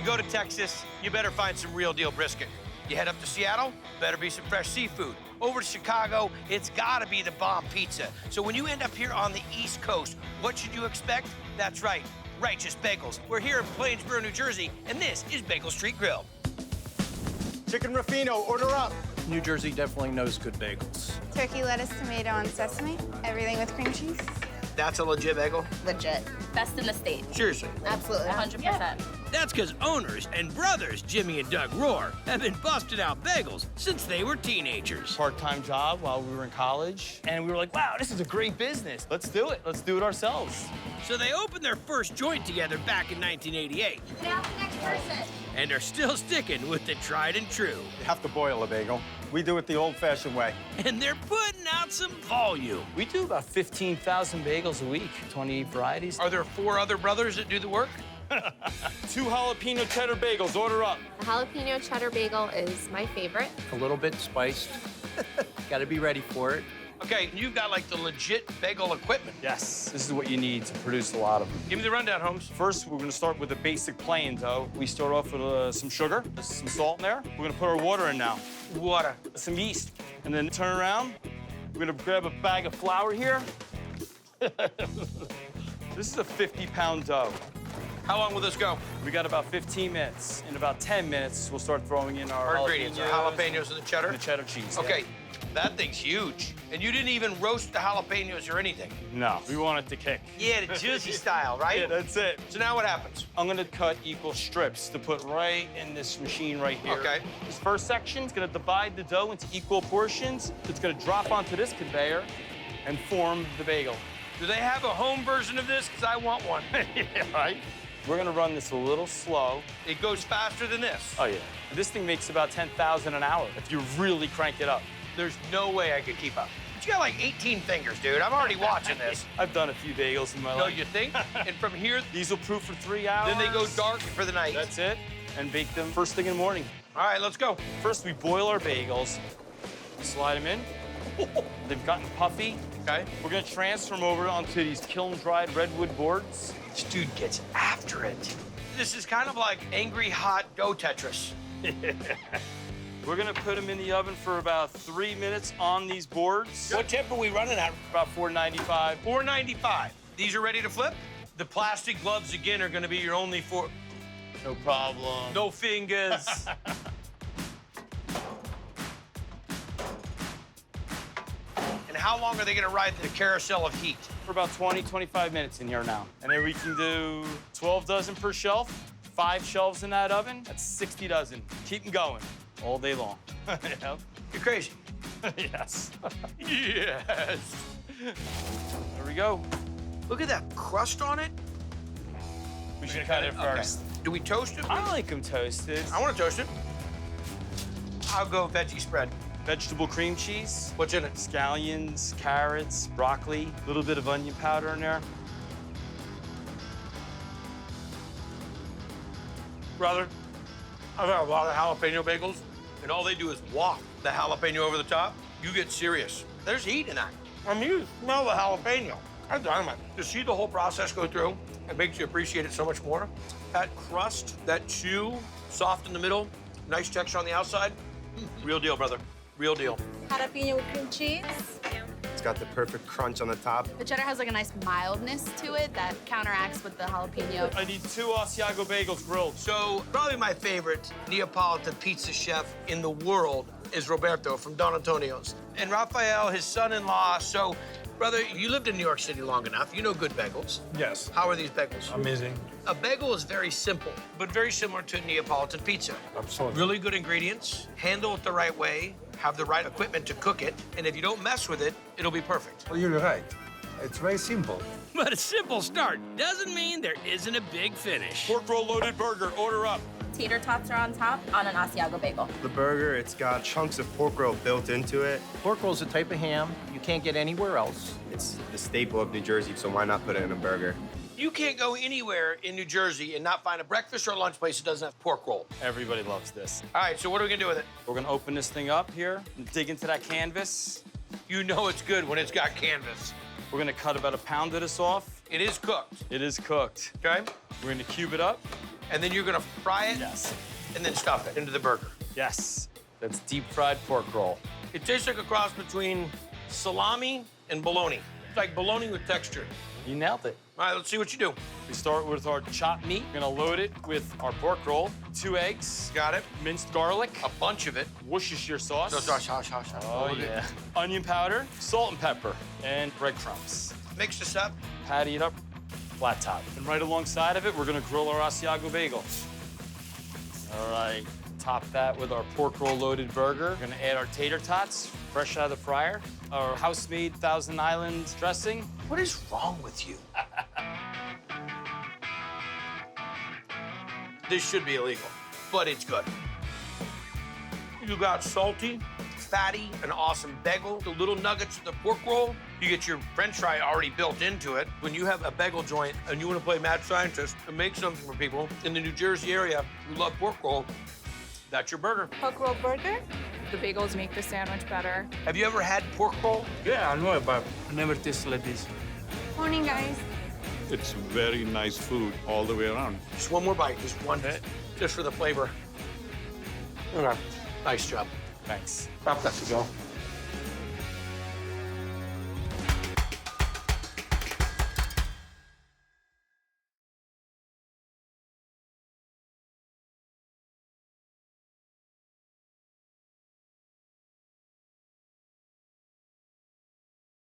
go to Texas, you better find some real deal brisket. You head up to Seattle, better be some fresh seafood. Over to Chicago, it's gotta be the bomb pizza. So when you end up here on the East Coast, what should you expect? That's right, righteous bagels. We're here in Plainsboro, New Jersey, and this is Bagel Street Grill. Chicken Ruffino, order up. New Jersey definitely knows good bagels. Turkey, lettuce, tomato, and sesame. Everything with cream cheese. That's a legit bagel? Legit. Best in the state. Seriously. Absolutely. 100%. That's because owners and brothers Jimmy and Doug Rohr have been busting out bagels since they were teenagers. Part-time job while we were in college, and we were like, wow, this is a great business. Let's do it. Let's do it ourselves. So they opened their first joint together back in 1988 Now the next person. and are still sticking with the tried and true. You have to boil a bagel. We do it the old-fashioned way. And they're putting out some volume. We do about 15,000 bagels a week, 20 varieties. Are there 4 other brothers that do the work? 2 jalapeno cheddar bagels, order up. The jalapeno cheddar bagel is my favorite. A little bit spiced. Got to be ready for it. Okay, you've got like the legit bagel equipment. Yes, this is what you need to produce a lot of them. Give me the rundown, Holmes. First, we're gonna start with the basic plain dough. We start off with some sugar, some salt in there. We're gonna put our water in now. Water. Some yeast, and then turn around. We're gonna grab a bag of flour here. This is a 50-pound dough. How long will this go? We got about 15 minutes. In about 10 minutes, we'll start throwing in our Ingredients, our jalapenos and the cheddar? and the cheddar cheese. Okay, that thing's huge. And you didn't even roast the jalapenos or anything. No, we want it to kick. Yeah, the juicy style, right? Yeah, that's it. So now what happens? I'm gonna cut equal strips to put right in this machine right here. Okay. This first section is gonna divide the dough into equal portions. It's gonna drop onto this conveyor and form the bagel. Do they have a home version of this? Because I want one. Yeah, right? We're gonna run this a little slow. It goes faster than this. Oh, yeah. This thing makes about 10,000 an hour if you really crank it up. There's no way I could keep up. But you got like 18 fingers, dude. I'm already watching this. I've done a few bagels in my No, life. you think? And from here, These will proof for 3 hours. then they go dark for the night. That's it. And bake them first thing in the morning. All right, let's go. First, we boil our bagels, slide them in. They've gotten puffy. Okay. We're gonna transfer them over onto these kiln-dried redwood boards. This dude gets after it. This is kind of like angry hot dough Tetris. We're gonna put them in the oven for about 3 minutes on these boards. What temp are we running at? About 495. 495. These are ready to flip? The plastic gloves, again, are gonna be your only No problem. no fingers. And how long are they gonna ride the carousel of heat? For about 20, 25 minutes in here now. And then we can do 12 dozen per shelf, 5 shelves in that oven. That's 60 dozen. Keep them going all day long. Yep. You're crazy. Yes. Yes. There we go. Look at that crust on it. We should cut it first. Okay. Do we toast it? I like them toasted. I want to toast it. I'll go veggie spread. Vegetable cream cheese, What's in it? scallions, carrots, broccoli, a little bit of onion powder in there. Brother, I've had a lot of jalapeno bagels, and all they do is waft the jalapeno over the top. You get serious. There's heat in that. I mean, you smell the jalapeno. That's dynamite. To see the whole process go through, it makes you appreciate it so much more. That crust, that chew, soft in the middle, nice texture on the outside. Real deal, brother. Real deal. Jalapeno with cream cheese. It's got the perfect crunch on the top. The cheddar has like a nice mildness to it that counteracts with the jalapeno. I need 2 Asiago bagels grilled. So probably my favorite Neapolitan pizza chef in the world is Roberto from Don Antonio's. And Rafael, his son-in-law. So, brother, you lived in New York City long enough. You know good bagels. Yes. How are these bagels? Amazing. A bagel is very simple, but very similar to Neapolitan pizza. Absolutely. Really good ingredients, handle it the right way, have the right equipment to cook it, and if you don't mess with it, it'll be perfect. Well, you're right. It's very simple. But a simple start doesn't mean there isn't a big finish. Pork roll loaded burger, order up. Tater tots are on top on an Asiago bagel. The burger, it's got chunks of pork roll built into it. Pork roll's a type of ham you can't get anywhere else. It's the staple of New Jersey, so why not put it in a burger? You can't go anywhere in New Jersey and not find a breakfast or lunch place that doesn't have pork roll. Everybody loves this. All right, so what are we gonna do with it? We're gonna open this thing up here and dig into that canvas. You know it's good when it's got canvas. We're gonna cut about 1 pound of this off. It is cooked, It is cooked. okay? We're gonna cube it up. And then you're gonna fry it Yes. and then stuff it into the burger. Yes. That's deep fried pork roll. It tastes like a cross between salami and bologna. It's like bologna with texture. You nailed it. All right, let's see what you do. We start with our chopped meat. We're gonna load it with our pork roll, 2 eggs, Got it? minced garlic, A bunch of it. Worcestershire sauce. Oh, yeah. Onion powder, salt and pepper, and breadcrumbs. Mix this up. Patty it up, flat top. And right alongside of it, we're gonna grill our Asiago bagel. All right, top that with our pork roll loaded burger. We're gonna add our tater tots, fresh out of the fryer. Our house-made Thousand Island dressing. What is wrong with you? This should be illegal, but it's good. You got salty, fatty, an awesome bagel, the little nuggets of the pork roll. You get your french fry already built into it. When you have a bagel joint and you want to play mad scientist and make something for people in the New Jersey area who love pork roll, that's your burger. Pork roll burger. The bagels make the sandwich better. Have you ever had pork roll? Yeah, I know it, but I never tasted like this. Morning, guys. It's very nice food all the way around. Just one more bite, just one bit, just for the flavor. Okay, nice job. Thanks. Pop that to go.